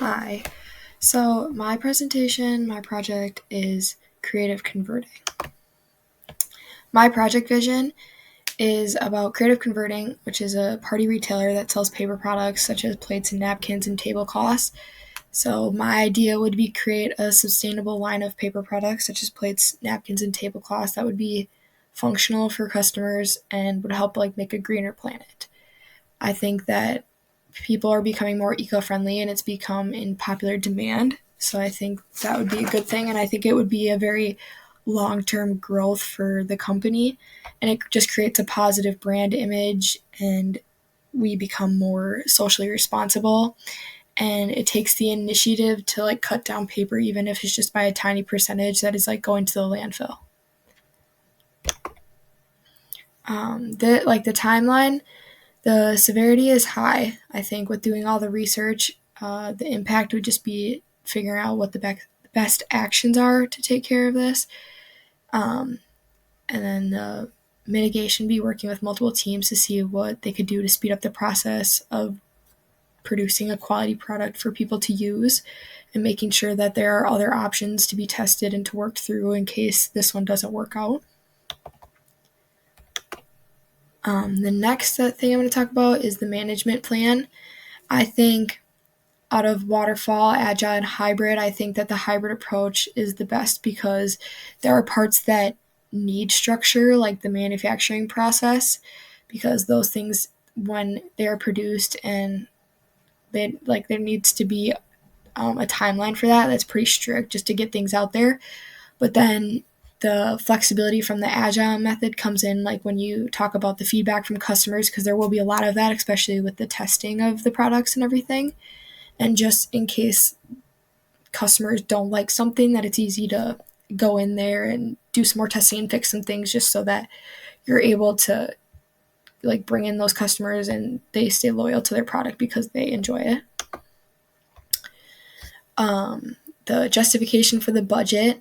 Hi. So my project is creative converting. My project vision is about creative converting, which is a party retailer that sells paper products such as plates and napkins and tablecloths. So my idea would be create a sustainable line of paper products such as plates, napkins, and tablecloths that would be functional for customers and would help make a greener planet. I think that people are becoming more eco-friendly and it's become in popular demand. So I think that would be a good thing, and I think it would be a very long-term growth for the company, and it just creates a positive brand image, and we become more socially responsible, and it takes the initiative to cut down paper, even if it's just by a tiny percentage that is going to the landfill. The timeline, the severity is high. I think with doing all the research, the impact would just be figuring out what the best actions are to take care of this. And then the mitigation be working with multiple teams to see what they could do to speed up the process of producing a quality product for people to use, and making sure that there are other options to be tested and to work through in case this one doesn't work out. The next thing I'm going to talk about is the management plan. I think out of waterfall, agile, and hybrid, I think that the hybrid approach is the best because there are parts that need structure, like the manufacturing process, because those things, when they're produced and there needs to be a timeline for that's pretty strict just to get things out there. But then the flexibility from the agile method comes in when you talk about the feedback from customers, because there will be a lot of that, especially with the testing of the products and everything. And just in case customers don't like something, that it's easy to go in there and do some more testing and fix some things, just so that you're able to bring in those customers and they stay loyal to their product because they enjoy it. The justification for the budget.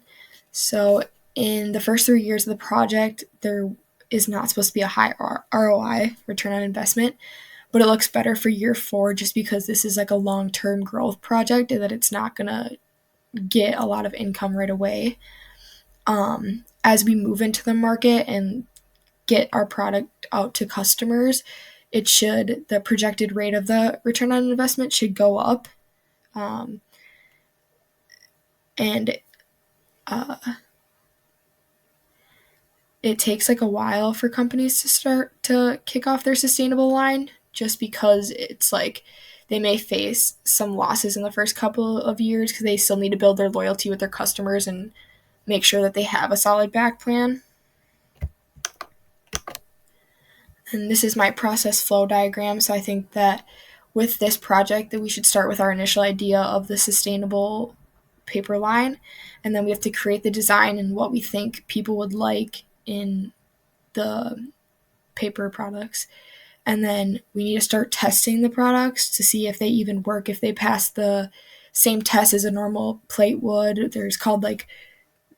So in the first 3 years of the project, there is not supposed to be a high ROI, return on investment, but it looks better for year 4 just because this is a long-term growth project and that it's not going to get a lot of income right away. As we move into the market and get our product out to customers, the projected rate of the return on investment should go up. And it takes a while for companies to start to kick off their sustainable line, just because it's they may face some losses in the first couple of years because they still need to build their loyalty with their customers and make sure that they have a solid back plan. And this is my process flow diagram. So I think that with this project that we should start with our initial idea of the sustainable paper line, and then we have to create the design and what we think people would like in the paper products. And then we need to start testing the products to see if they even work, if they pass the same test as a normal plate would. There's called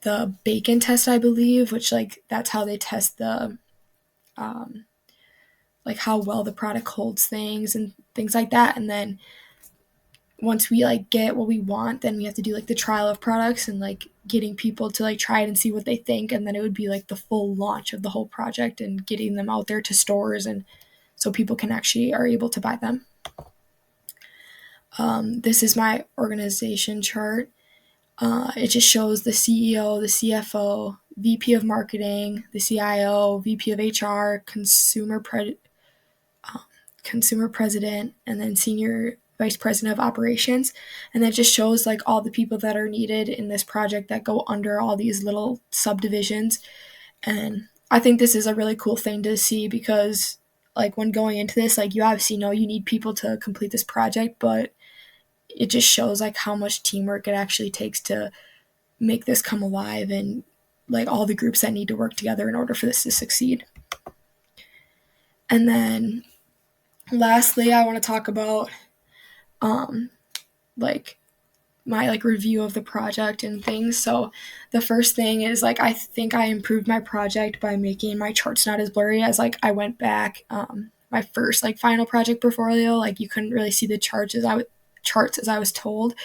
the bacon test, I believe, which that's how they test the how well the product holds things and things like that. And then once we get what we want, then we have to do the trial of products and getting people to try it and see what they think. And then it would be the full launch of the whole project and getting them out there to stores, and so people can actually are able to buy them. This is my organization chart. It just shows the CEO, the CFO, VP of marketing, the CIO, VP of HR, consumer president, and then senior vice president of operations. And that just shows all the people that are needed in this project that go under all these little subdivisions. And I think this is a really cool thing to see because when going into this, you obviously know you need people to complete this project, but it just shows how much teamwork it actually takes to make this come alive, and all the groups that need to work together in order for this to succeed. And then lastly, I want to talk about my review of the project and things. So the first thing is I think I improved my project by making my charts not as blurry. As I went back, my first final project portfolio, you couldn't really see the charts charts as I was told.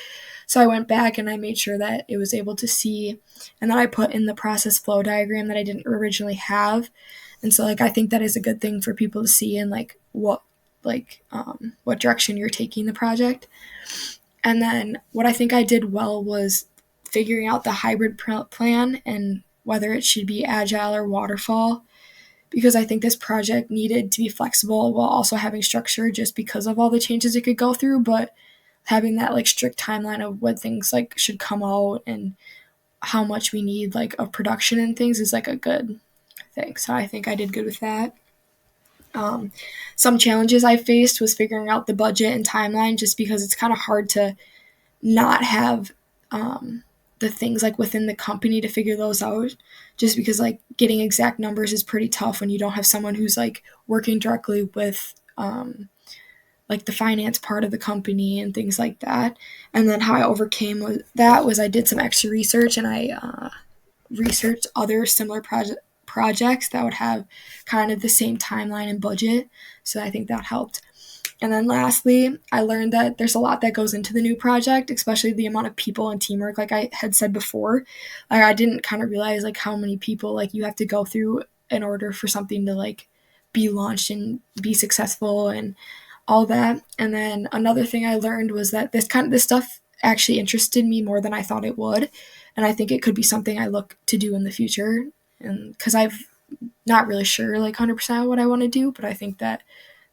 So I went back and I made sure that it was able to see, and then I put in the process flow diagram that I didn't originally have. And so like I think that is a good thing for people to see, and what direction you're taking the project. And then what I think I did well was figuring out the hybrid plan and whether it should be agile or waterfall, because I think this project needed to be flexible while also having structure just because of all the changes it could go through, but having that like strict timeline of when things like should come out and how much we need like of production and things is like a good thing. So I think I did good with that. Some challenges I faced was figuring out the budget and timeline, just because it's kind of hard to not have the things like within the company to figure those out, just because like getting exact numbers is pretty tough when you don't have someone who's like working directly with like the finance part of the company and things like that. And then how I overcame that was I did some extra research, and I researched other similar projects that would have kind of the same timeline and budget. So I think that helped. And then lastly, I learned that there's a lot that goes into the new project, especially the amount of people and teamwork. Like I had said before, like I didn't kind of realize like how many people like you have to go through in order for something to like be launched and be successful and all that. And then another thing I learned was that this stuff actually interested me more than I thought it would. And I think it could be something I look to do in the future. And because I've not really sure like 100% what I want to do, but I think that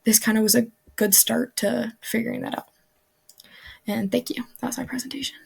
this kind of was a good start to figuring that out. And thank you. That was my presentation.